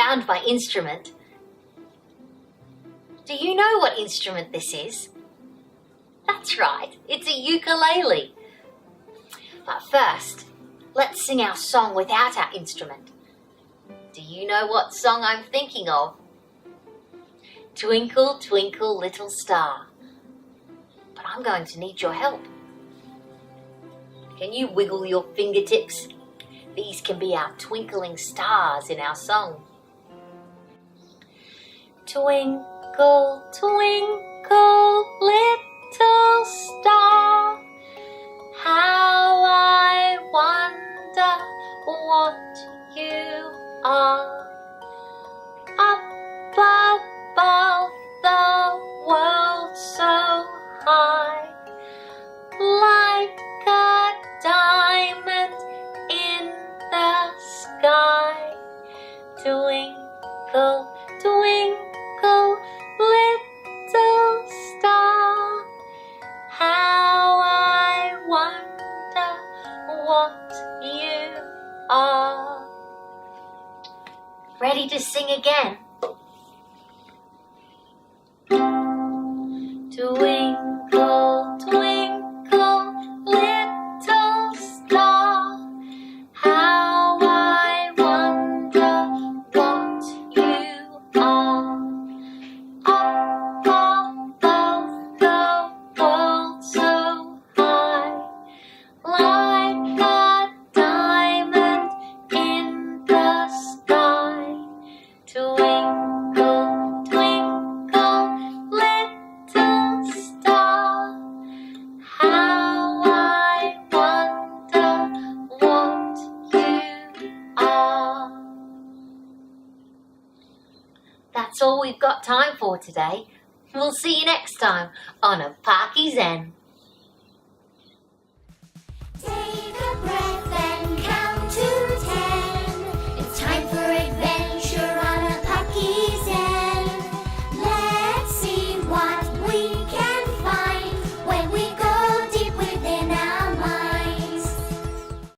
sound by instrument. Do you know what instrument this is? That's right, it's a ukulele. But first, let's sing our song without our instrument. Do you know what song I'm thinking of? Twinkle, twinkle, little star. But I'm going to need your help. Can you wiggle your fingertips? These can be our twinkling stars in our song. Twinkle, twinkle, little star, how I wonder what you are. Up above the world so high, like a diamond in the sky. Twinkle, twinkle, little star, how I wonder what you are. Ready to sing again? Twinkle, twinkle, little star, how I wonder what you are. Up above the world so high, like a diamond in the sky. Twinkle, twinkle, little star, how I wonder what you are. That's all we've got time for today. We'll see you next time on A Parky Zen.